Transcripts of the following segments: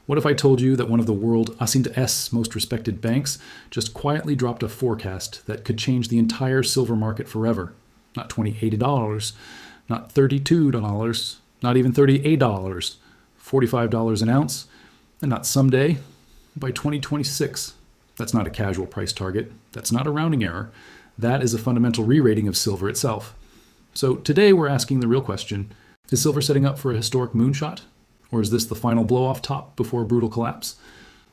What if I told you that one of the world A+S most respected banks just quietly dropped a forecast that could change the entire silver market forever? Not $28, not $32, not even $38, $45 an ounce, and not someday, by 2026. That's not a casual price target. That's not a rounding error. That is a fundamental re-rating of silver itself. So today we're asking the real question, is silver setting up for a historic moonshot? Or is this the final blow-off top before a brutal collapse?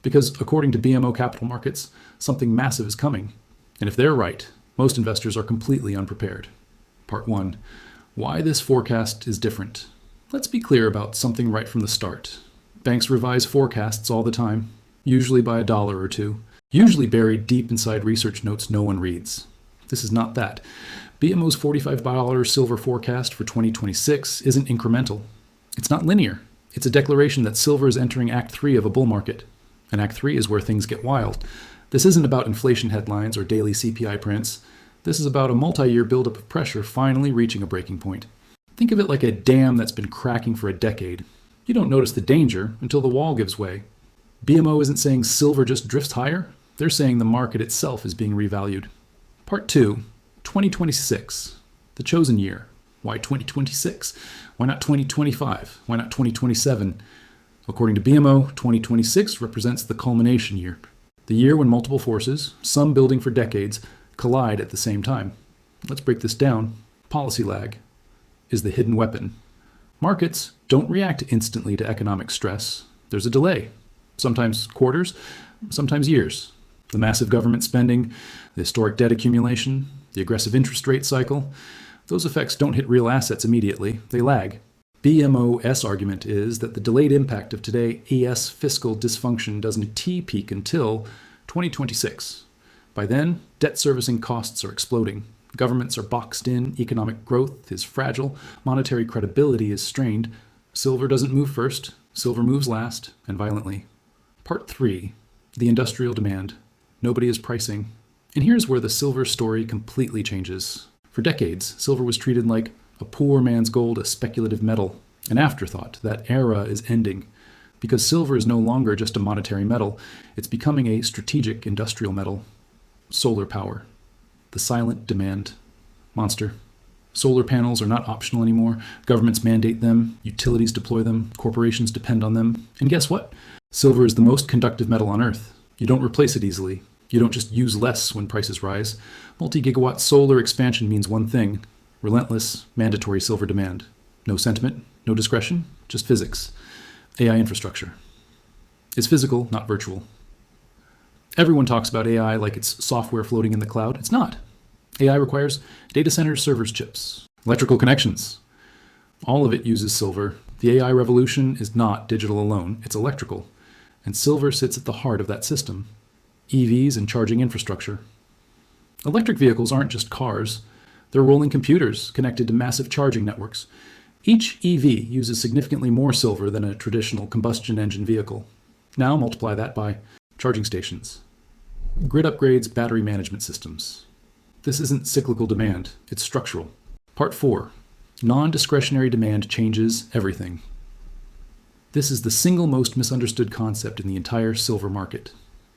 Because according to BMO Capital Markets, something massive is coming. And if they're right, most investors are completely unprepared. Part 1. Why this forecast is different. Let's be clear about something right from the start. Banks revise forecasts all the time, usually by $1 or $2, usually buried deep inside research notes no one reads. This is not that. BMO's $45 silver forecast for 2026 isn't incremental. It's not linear. It's a declaration that silver is entering Act 3 of a bull market. And Act 3 is where things get wild. This isn't about inflation headlines or daily CPI prints. This is about a multi-year buildup of pressure finally reaching a breaking point. Think of it like a dam that's been cracking for a decade. You don't notice the danger until the wall gives way. BMO isn't saying silver just drifts higher. They're saying the market itself is being revalued. Part 2, 2026, the chosen year. Why 2026? Why not 2025? Why not 2027? According to BMO, 2026 represents the culmination year. The year when multiple forces, some building for decades, collide at the same time. Let's break this down. Policy lag is the hidden weapon. Markets don't react instantly to economic stress. There's a delay, sometimes quarters, sometimes years. The massive government spending, the historic debt accumulation, the aggressive interest rate cycle, those effects don't hit real assets immediately, they lag. BMO's argument is that the delayed impact of today's ES fiscal dysfunction doesn't T-peak until 2026. By then, debt servicing costs are exploding. Governments are boxed in, economic growth is fragile, monetary credibility is strained. Silver doesn't move first, silver moves last, and violently. Part 3, the industrial demand. Nobody is pricing. And here's where the silver story completely changes. For decades, silver was treated like a poor man's gold, a speculative metal, an afterthought. That era is ending. Because silver is no longer just a monetary metal, it's becoming a strategic industrial metal. Solar power. The silent demand monster. Solar panels are not optional anymore. Governments mandate them, utilities deploy them, corporations depend on them. And guess what? Silver is the most conductive metal on Earth. You don't replace it easily. You don't just use less when prices rise. Multi-gigawatt solar expansion means one thing: relentless, mandatory silver demand. No sentiment, no discretion, just physics. AI infrastructure. It's physical, not virtual. Everyone talks about AI like it's software floating in the cloud. It's not. AI requires data centers, servers, chips, electrical connections. All of it uses silver. The AI revolution is not digital alone, it's electrical. And silver sits at the heart of that system. EVs and charging infrastructure. Electric vehicles aren't just cars. They're rolling computers connected to massive charging networks. Each EV uses significantly more silver than a traditional combustion engine vehicle. Now multiply that by charging stations, grid upgrades, battery management systems. This isn't cyclical demand, it's structural. Part 4, non-discretionary demand changes everything. This is the single most misunderstood concept in the entire silver market.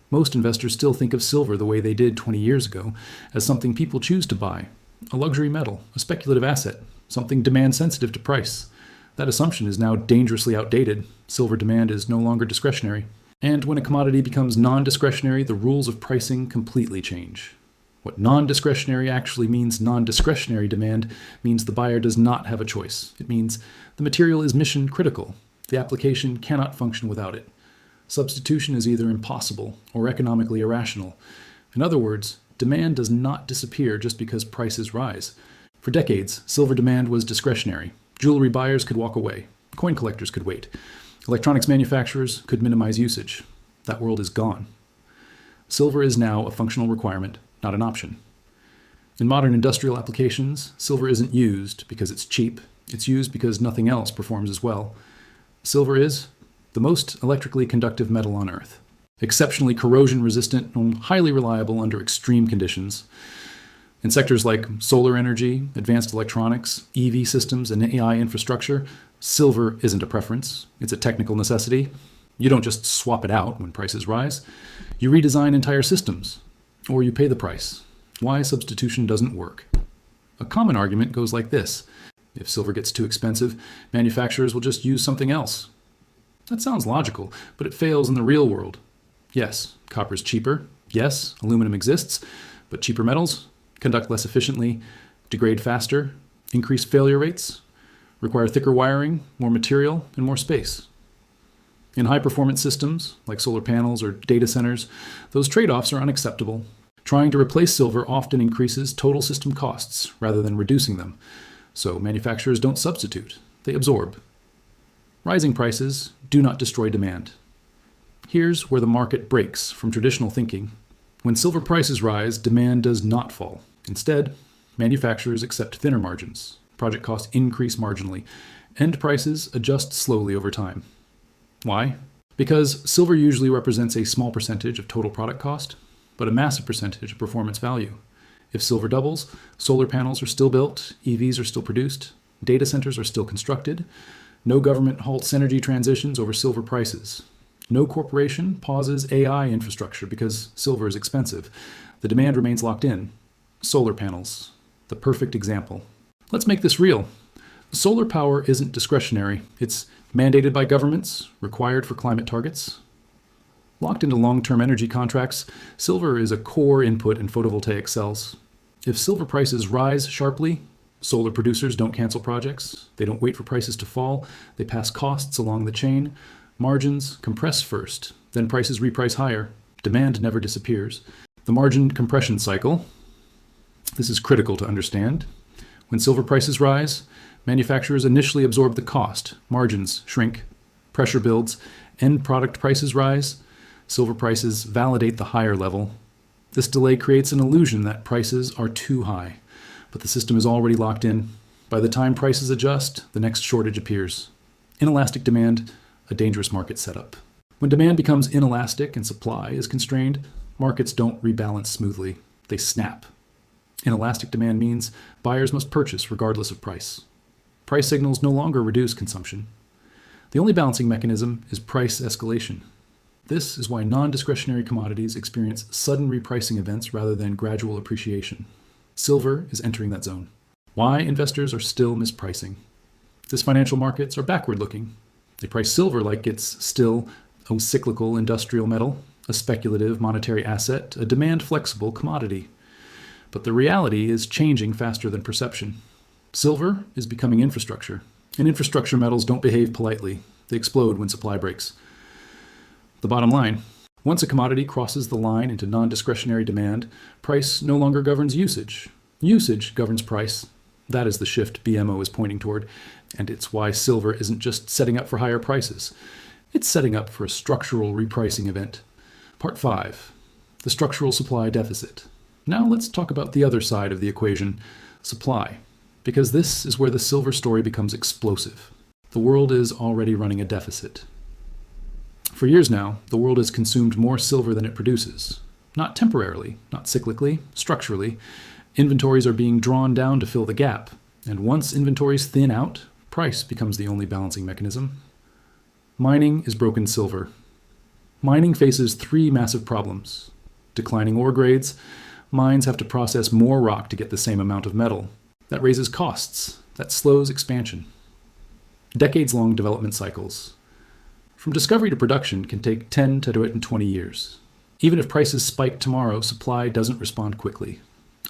Most investors still think of silver the way they did 20 years ago, as something people choose to buy, a luxury metal, a speculative asset, something demand sensitive to price. That assumption is now dangerously outdated. Silver demand is no longer discretionary. And when a commodity becomes non-discretionary, the rules of pricing completely change. What non-discretionary actually means, non-discretionary demand, means the buyer does not have a choice. It means the material is mission critical. The application cannot function without it. Substitution is either impossible or economically irrational. In other words, demand does not disappear just because prices rise. For decades, silver demand was discretionary. Jewelry buyers could walk away. Coin collectors could wait. Electronics manufacturers could minimize usage. That world is gone. Silver is now a functional requirement, not an option. In modern industrial applications, silver isn't used because it's cheap. It's used because nothing else performs as well. Silver is the most electrically conductive metal on Earth. Exceptionally corrosion resistant and highly reliable under extreme conditions. In sectors like solar energy, advanced electronics, EV systems, and AI infrastructure, silver isn't a preference. It's a technical necessity. You don't just swap it out when prices rise. You redesign entire systems, or you pay the price. Why substitution doesn't work. A common argument goes like this. If silver gets too expensive, manufacturers will just use something else. That sounds logical, but it fails in the real world. Yes, copper is cheaper. Yes, aluminum exists, but cheaper metals conduct less efficiently, degrade faster, increase failure rates, require thicker wiring, more material, and more space. In high-performance systems, like solar panels or data centers, those trade-offs are unacceptable. Trying to replace silver often increases total system costs rather than reducing them. So manufacturers don't substitute, they absorb. Rising prices do not destroy demand. Here's where the market breaks from traditional thinking. When silver prices rise, demand does not fall. Instead, manufacturers accept thinner margins. Project costs increase marginally. End prices adjust slowly over time. Why? Because silver usually represents a small percentage of total product cost, but a massive percentage of performance value. If silver doubles, solar panels are still built, EVs are still produced, data centers are still constructed, no government halts energy transitions over silver prices. No corporation pauses AI infrastructure because silver is expensive. The demand remains locked in. Solar panels, the perfect example. Let's make this real. Solar power isn't discretionary. It's mandated by governments, required for climate targets. Locked into long-term energy contracts, silver is a core input in photovoltaic cells. If silver prices rise sharply, solar producers don't cancel projects. They don't wait for prices to fall. They pass costs along the chain. Margins compress first, then prices reprice higher. Demand never disappears. The margin compression cycle, this is critical to understand. When silver prices rise, manufacturers initially absorb the cost. Margins shrink, pressure builds, end product prices rise. Silver prices validate the higher level. This delay creates an illusion that prices are too high, but the system is already locked in. By the time prices adjust, the next shortage appears. Inelastic demand, a dangerous market setup. When demand becomes inelastic and supply is constrained, markets don't rebalance smoothly. They snap. Inelastic demand means buyers must purchase regardless of price. Price signals no longer reduce consumption. The only balancing mechanism is price escalation. This is why non-discretionary commodities experience sudden repricing events rather than gradual appreciation. Silver is entering that zone. Why investors are still mispricing. These financial markets are backward-looking. They price silver like it's still a cyclical industrial metal, a speculative monetary asset, a demand-flexible commodity. But the reality is changing faster than perception. Silver is becoming infrastructure, and infrastructure metals don't behave politely. They explode when supply breaks. The bottom line, once a commodity crosses the line into non-discretionary demand, price no longer governs usage. Usage governs price. That is the shift BMO is pointing toward, and it's why silver isn't just setting up for higher prices. It's setting up for a structural repricing event. Part 5, the structural supply deficit. Now let's talk about the other side of the equation, supply, because this is where the silver story becomes explosive. The world is already running a deficit. For years now, the world has consumed more silver than it produces. Not temporarily, not cyclically, structurally. Inventories are being drawn down to fill the gap, and once inventories thin out, price becomes the only balancing mechanism. Mining is broken silver. Mining faces 3 massive problems. Declining ore grades. Mines have to process more rock to get the same amount of metal. That raises costs. That slows expansion. Decades-long development cycles. From discovery to production can take 10 to 20 years. Even if prices spike tomorrow, supply doesn't respond quickly.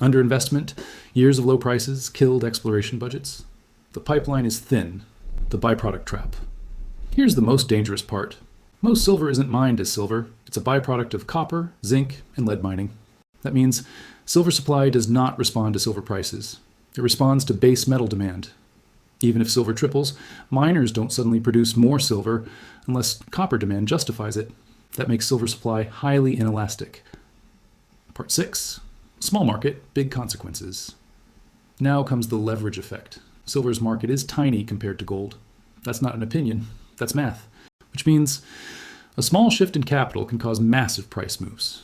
Underinvestment, years of low prices, killed exploration budgets. The pipeline is thin, the byproduct trap. Here's the most dangerous part. Most silver isn't mined as silver. It's a byproduct of copper, zinc, and lead mining. That means silver supply does not respond to silver prices. It responds to base metal demand. Even if silver triples, miners don't suddenly produce more silver unless copper demand justifies it. That makes silver supply highly inelastic. Part 6. Small market, big consequences. Now comes the leverage effect. Silver's market is tiny compared to gold. That's not an opinion, that's math. Which means a small shift in capital can cause massive price moves.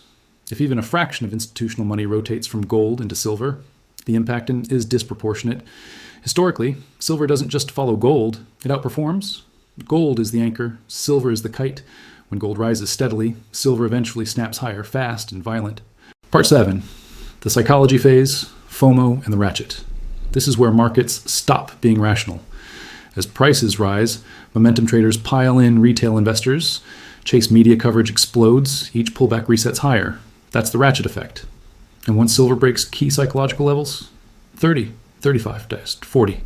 If even a fraction of institutional money rotates from gold into silver, the impact is disproportionate. Historically, silver doesn't just follow gold, it outperforms. Gold is the anchor, silver is the kite. When gold rises steadily, silver eventually snaps higher, fast and violent. Part 7. The psychology phase, FOMO, and the ratchet. This is where markets stop being rational. As prices rise, momentum traders pile in retail investors. Chase media coverage explodes. Each pullback resets higher. That's the ratchet effect. And once silver breaks key psychological levels, 30, 35, 40.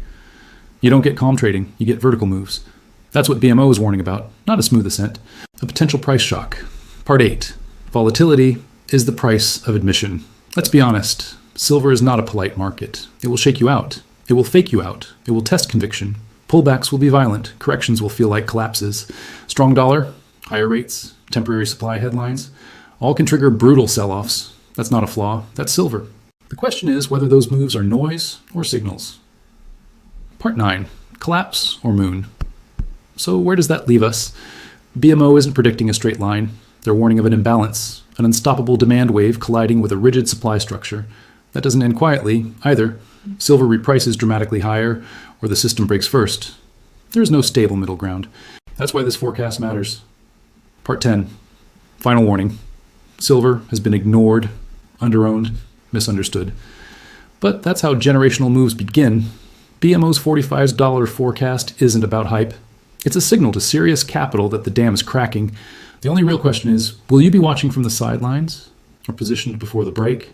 You don't get calm trading, you get vertical moves. That's what BMO is warning about, not a smooth ascent. A potential price shock. Part 8. Volatility is the price of admission. Let's be honest, silver is not a polite market. It will shake you out. It will fake you out. It will test conviction. Pullbacks will be violent. Corrections will feel like collapses. Strong dollar, higher rates, temporary supply headlines, all can trigger brutal sell-offs. That's not a flaw, that's silver. The question is whether those moves are noise or signals. Part 9. Collapse or moon. So where does that leave us? BMO isn't predicting a straight line. They're warning of an imbalance, an unstoppable demand wave colliding with a rigid supply structure. That doesn't end quietly, either. Silver reprices dramatically higher, or the system breaks first. There is no stable middle ground. That's why this forecast matters. Part 10. Final warning. Silver has been ignored, underowned, misunderstood. But that's how generational moves begin. BMO's $45 forecast isn't about hype. It's a signal to serious capital that the dam is cracking. The only real question is, will you be watching from the sidelines or positioned before the break?